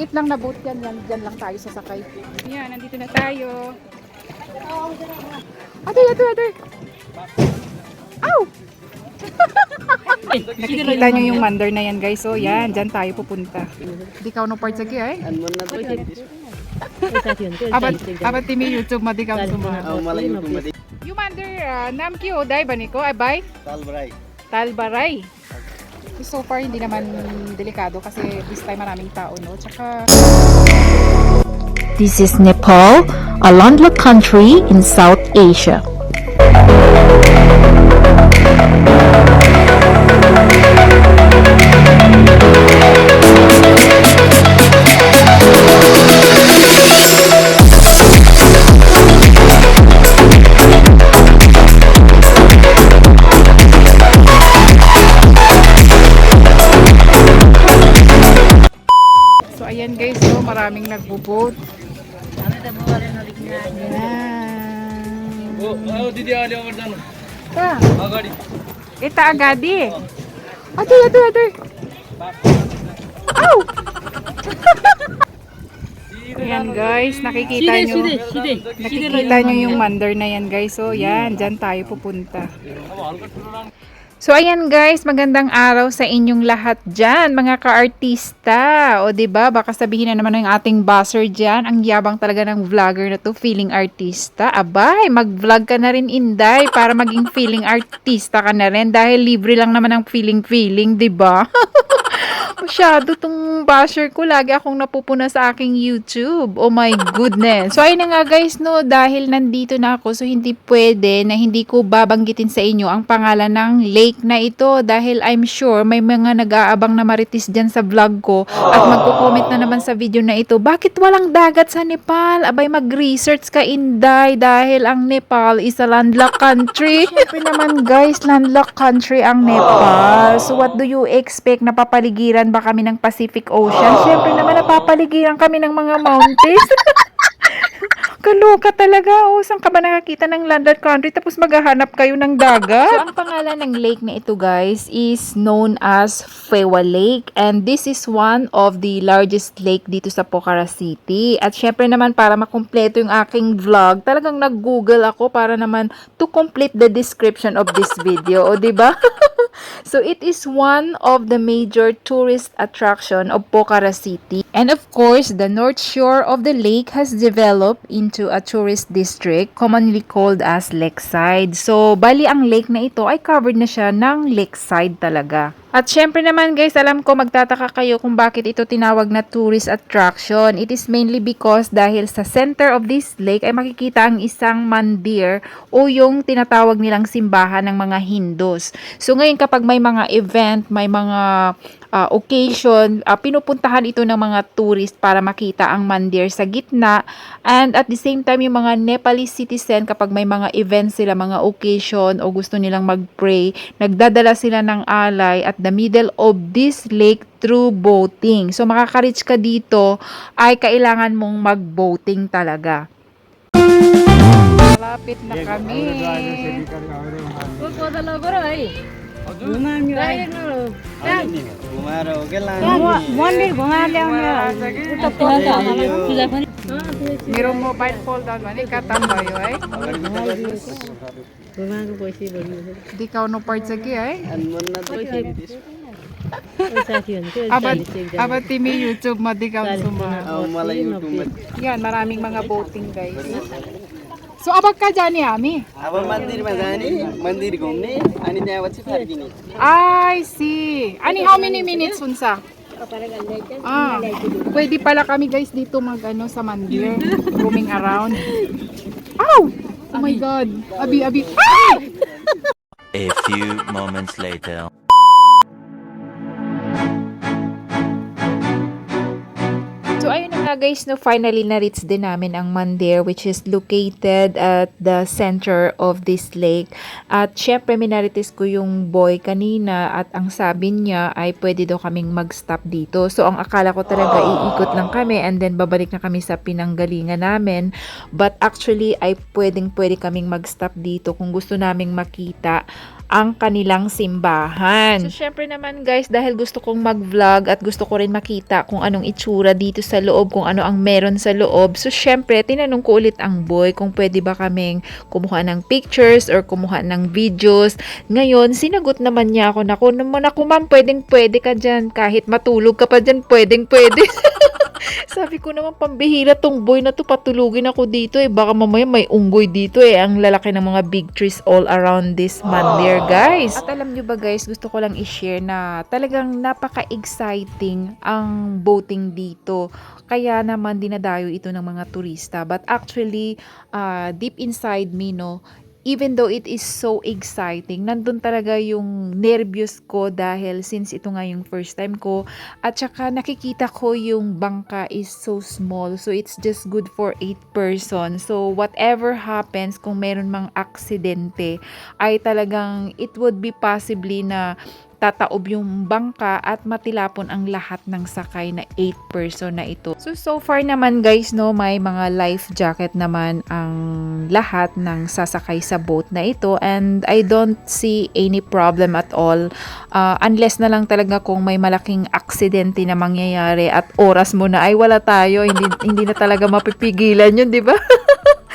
maliit lang na boat yan. Dyan lang tayo sasakay. Yan, nandito na tayo. Ate. Ow! Nakikita nyo yung mandar na yan guys. So yan, dyan tayo pupunta. Di ka no part sagi ay? Abat timi YouTube madikaw suma. Yung mandar, namki o day ba niko? Ay bay? Talbaray. So far hindi naman delikado kasi this time maraming tao no. Tsaka This is Nepal, a landlocked country in South Asia. so ayan guys, so maraming nagbo-boat. Oh, didi आले और जानु Ta. अगाडि Ita agadi. Ate. Ow! Ayan guys, nakikita nyo. Nakikita nyo yung mandar na yan guys. So yan, dyan tayo pupunta. So ayan guys, magandang araw sa inyong lahat dyan, mga ka-artista. O diba, baka sabihin na naman ng ating buzzer dyan, ang yabang talaga ng vlogger na to, feeling artista. Abay, mag-vlog ka na rin Inday para maging feeling artista ka na rin dahil libre lang naman ang feeling, diba? Masyado tong basher ko. Lagi akong napupuna sa aking YouTube. Oh my goodness. So, ayun na nga guys, no, dahil nandito na ako, so hindi pwede na hindi ko babanggitin sa inyo ang pangalan ng lake na ito dahil I'm sure may mga nag-aabang na maritis dyan sa vlog ko at magko-comment na naman sa video na ito. Bakit walang dagat sa Nepal? Abay, mag-research ka Inday dahil ang Nepal is a landlocked country. Siyempre naman guys, landlocked country ang Nepal. So, what do you expect? Napapaligiran ba kami ng Pacific Ocean? Siyempre naman napapaligiran kami ng mga mountains. Kaloka talaga. O, saan ka ba nakakita ng landlocked country tapos maghahanap kayo ng dagat? So, ang pangalan ng lake na ito guys is known as Phewa Lake and this is one of the largest lake dito sa Pokhara City. At syempre naman para makumpleto yung aking vlog, talagang nag-google ako para naman to complete the description of this video. O, diba? So, it is one of the major tourist attraction of Pokhara City. And of course, the north shore of the lake has developed into a tourist district commonly called as Lakeside. So, bali ang lake na ito ay covered na siya ng lakeside talaga. At syempre naman guys, alam ko magtataka kayo kung bakit ito tinawag na tourist attraction. It is mainly because dahil sa center of this lake ay makikita ang isang mandir o yung tinatawag nilang simbahan ng mga Hindus. So ngayon kapag may mga event, may mga occasion, pinupuntahan ito ng mga tourist para makita ang mandir sa gitna. And at the same time, yung mga Nepalese citizen, kapag may mga events sila, mga occasion o gusto nilang mag-pray, nagdadala sila ng alay at the middle of this lake through boating. So makaka-reach ka dito ay kailangan mong mag-boating talaga. Malapit na kami. मेरो mobile fold भने कताम्बयो है देखाउनु पर्छ कि है अब तिमी युट्युबमा देखाउँछु म यहाँ maraming mga boating guys. So अब कहाँ जाने हामी? अब मन्दिरमा जाने मन्दिर घुम्ने अनि त्यहाँपछि फर्किने I see. Ani how many minutes hunsa? Pwede pala kami guys dito mag ano sa mandir, roaming around. Ow! Oh my god. Abi. Ah! A few moments later. So ayun na Guys, no, finally na-reach din namin ang Mandir, which is located at the center of this lake. At syempre, minarites ko yung boy kanina at ang sabi niya ay pwede daw kaming mag-stop dito. So, ang akala ko talaga iikot lang kami and then babalik na kami sa pinanggalingan namin. But actually, ay pwede kaming mag-stop dito kung gusto naming makita ang kanilang simbahan. So, syempre naman guys, dahil gusto kong mag-vlog at gusto ko rin makita kung anong itsura dito sa loob, kung ano ang meron sa loob. So, syempre, tinanong ko ulit ang boy kung pwede ba kaming kumuha ng pictures or kumuha ng videos. Ngayon, sinagot naman niya ako, naku ma'am, pwede ka dyan. Kahit matulog ka pa dyan, pwede. Sabi ko naman, pambihira tong boy na to, patulugin ako dito eh. Baka mamaya may unggoy dito eh. Ang lalaki ng mga big trees all around this Mandir, guys. At alam nyo ba guys, gusto ko lang i-share na talagang napaka-exciting ang boating dito. Kaya naman dinadayo ito ng mga turista. But actually, deep inside me, no, even though it is so exciting, nandun talaga yung nervyos ko dahil since ito nga yung first time ko at saka nakikita ko yung bangka is so small, so it's just good for 8 persons. So whatever happens, kung meron mang aksidente ay talagang it would be possibly na tataob yung bangka at matilapon ang lahat ng sakay na 8 person na ito. So far naman guys, no, may mga life jacket naman ang lahat ng sasakay sa boat na ito and I don't see any problem at all unless na lang talaga kung may malaking aksidente na mangyayari at oras mo na ay wala tayo, hindi na talaga mapipigilan yun, di ba?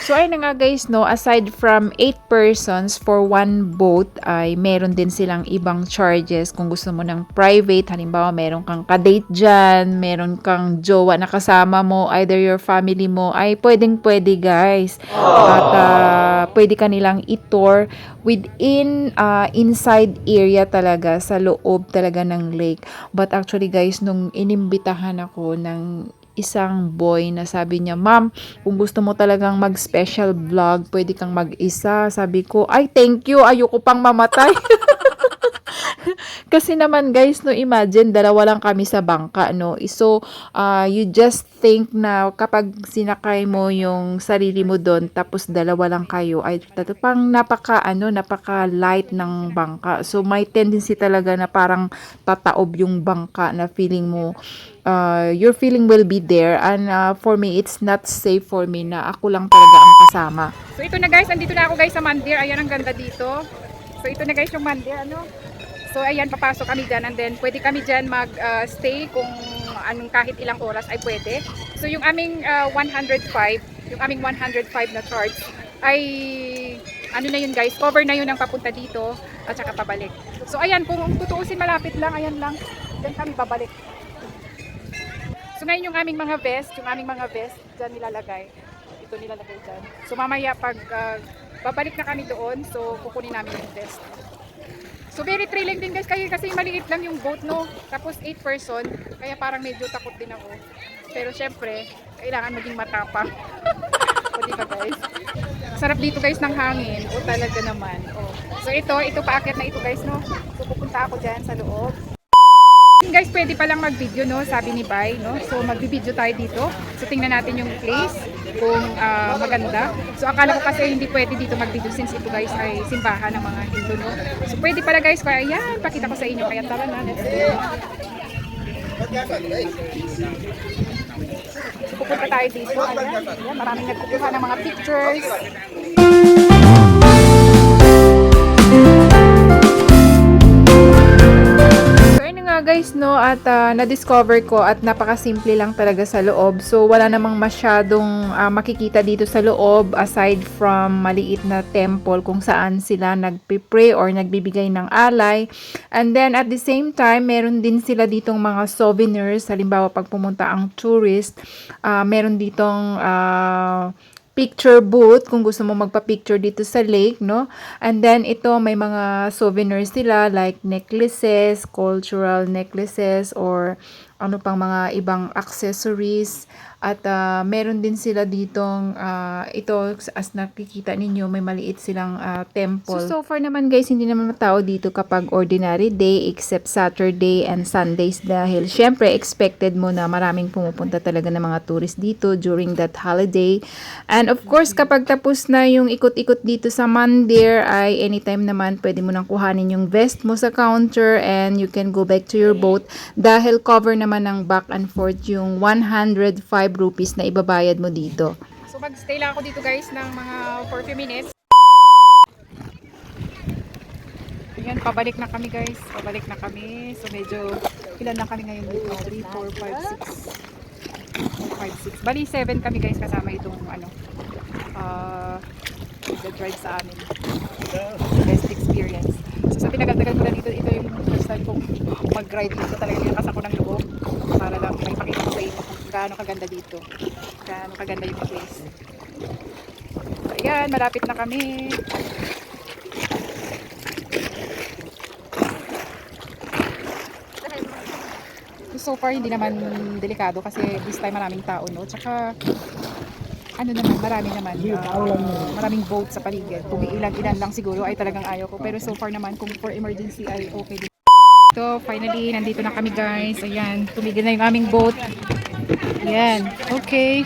So ayun na nga guys, no, aside from 8 persons for one boat ay meron din silang ibang charges kung gusto mo ng private. Halimbawa meron kang kadate dyan, meron kang jowa na kasama mo, either your family mo, ay pwede guys. At pwede ka nilang i-tour within inside area talaga, sa loob talaga ng lake. But actually guys, nung inimbitahan ako ng isang boy na sabi niya, ma'am, kung gusto mo talagang mag-special vlog, pwede kang mag-isa. Sabi ko, ay thank you, ayoko pang mamatay. Kasi naman guys, no, imagine, dalawa lang kami sa bangka, no. So, you just think na kapag sinakay mo yung sarili mo doon, tapos dalawa lang kayo, ay pang napaka light ng bangka. So, may tendency talaga na parang tataob yung bangka na feeling mo, your feeling will be there. And for me, it's not safe for me na ako lang talaga ang kasama. So, ito na guys, andito na ako guys sa Mandir. Ayan, ang ganda dito. So, ito na guys yung Mandir, ano. So, ayan, papasok kami dyan and then pwede kami dyan mag-stay kung anong kahit ilang oras ay pwede. So, yung aming 105 na charge ay ano na yun guys, cover na yun ang papunta dito at saka pabalik. So, ayan, kung tutuusin malapit lang, ayan lang, dyan kami babalik. So, ngayon yung aming mga vest dyan nilalagay. Ito nilalagay dyan. So, mamaya pag babalik na kami doon, so kukunin namin yung vest. So very thrilling din guys kasi maliit lang yung boat, no. Tapos 8 person, kaya parang medyo takot din ako. Pero syempre, kailangan maging matapang. O diba guys? Sarap dito guys ng hangin. O talaga naman. O. So ito paakyat na ito guys, no. So pupunta ako dyan sa loob. Guys, pwede palang mag-video, no, sabi ni Bay, no. So mag-video tayo dito. So tingnan natin yung place kung maganda. So akala ko kasi hindi pwede dito mag-video since ito guys ay simbahan ng mga Hindu, no. So pwede pala guys, kaya yan, pakita ko sa inyo. Kaya tara na, let's go. So pupunta tayo dito. Ayan, maraming nagkukuha ng mga pictures. Guys, no, at na-discover ko at napakasimple lang talaga sa loob. So wala namang masyadong makikita dito sa loob aside from maliit na temple kung saan sila nagpipray or nagbibigay ng alay. And then at the same time, meron din sila ditong mga souvenirs. Halimbawa pag pumunta ang tourist, meron ditong picture booth kung gusto mo magpa-picture dito sa lake, no? And then ito may mga souvenirs sila like necklaces, cultural necklaces or ano pang mga ibang accessories at meron din sila ditong ito as nakikita ninyo may maliit silang temple. So far naman guys hindi naman tao dito kapag ordinary day except Saturday and Sundays dahil syempre expected mo na maraming pumupunta talaga ng mga tourist dito during that holiday. And of course kapag tapos na yung ikot-ikot dito sa mandir ay anytime naman pwede mo nang kuhanin yung vest mo sa counter and you can go back to your boat dahil cover naman ng back and forth yung 105 rupees na ibabayad mo dito. So mag-stay lang ako dito guys ng mga for few minutes. Ayan, pabalik na kami guys. Pabalik na kami. So medyo ilan na kami ngayon dito? 3, 4, 5, 6. 4, 5, 6. Bali 7 kami guys kasama itong ano the drive sa amin. Best experience. So sa tinagal-tagal ko na dito, ito yung first time kong mag-ride dito. Talagang nilakas ako ng loob para lang may pakita ko sa inyo kung gaano kaganda dito. Gaano kaganda yung place. So ayan, malapit na kami. So far hindi naman delikado kasi this time maraming tao no. Tsaka ano naman, maraming boat sa paligid. Kung ilan-ilan lang siguro ay talagang ayaw ko. Pero so far naman, kung for emergency ay okay din. So, finally, nandito na kami guys. Ayan, tumigil na yung aming boat. Ayan, okay.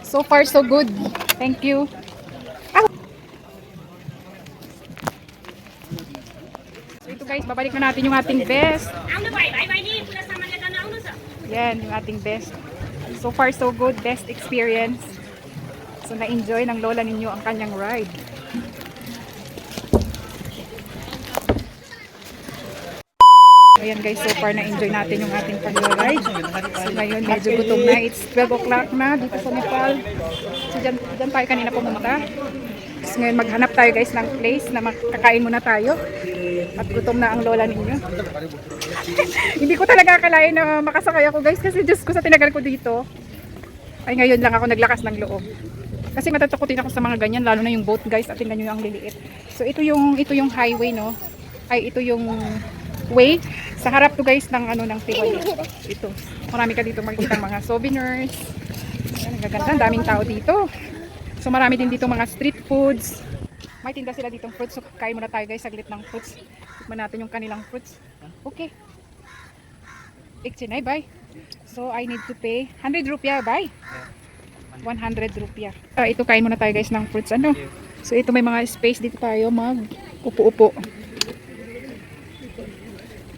So far, so good. Thank you. So ito guys, babalik na natin yung ating best. Ayan, yung ating best. So far, so good. Best experience. So, na-enjoy ng lola ninyo ang kanyang ride. Ayan guys, so far na-enjoy natin yung ating pag-ride. So, ngayon medyo gutom na. It's 12 o'clock na dito sa Nepal. So, dyan tayo kanina pumunta. So, ngayon maghanap tayo guys ng place na makakain muna tayo. At gutom na ang lola ninyo. Hindi ko talaga akalain na makasakay ako guys kasi Diyos ko sa tinagal ko dito. Ay ngayon lang ako naglakas ng loob. Kasi matatakotin ako sa mga ganyan lalo na yung boat guys at tingnan nyo ang liliit. So ito yung highway no. Ay ito yung way sa harap to guys ng ano ng Tivoli. Ito. Marami ka dito makikita mga souvenirs. Ayan, gaganda, ang daming tao dito. So marami din dito mga street foods. May tinda sila ditong fruits. So kain muna tayo guys saglit ng fruits. Tikman natin yung kanilang fruits. Okay. Ikchinay, bye. So I need to pay 100 rupiah, bye. 100 rupiah. Ito kain muna tayo guys ng fruits ano. So ito may mga space dito tayo mag upo-upo.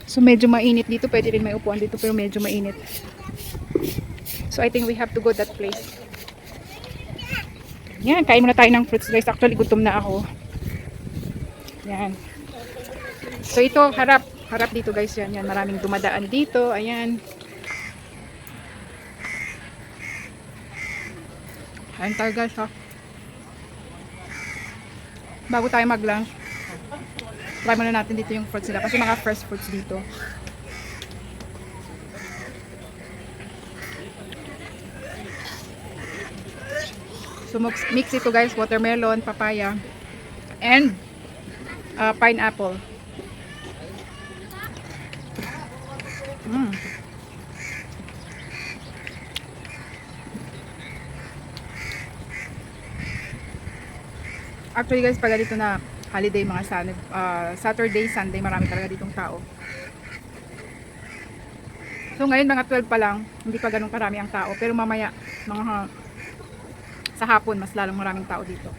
So medyo mainit dito, pwede rin may upuan dito pero medyo mainit. So I think we have to go that place. Yan, kain muna tayo ng fruits guys. Actually gutom na ako. Yan. So ito harap dito guys yan. Yan, maraming dumadaan dito. Ayan. Ayan tayo guys ha. Bago tayo mag-lunch, try muna natin dito yung fruits nila. Kasi mga fresh fruits dito. So mix ito guys. Watermelon, papaya, and pineapple. Actually guys, pag dito na holiday, mga Saturday, Sunday, marami talaga ditong tao. So ngayon mga 12 pa lang, hindi pa ganun karami ang tao. Pero mamaya, mga sa hapon, mas lalong maraming tao dito.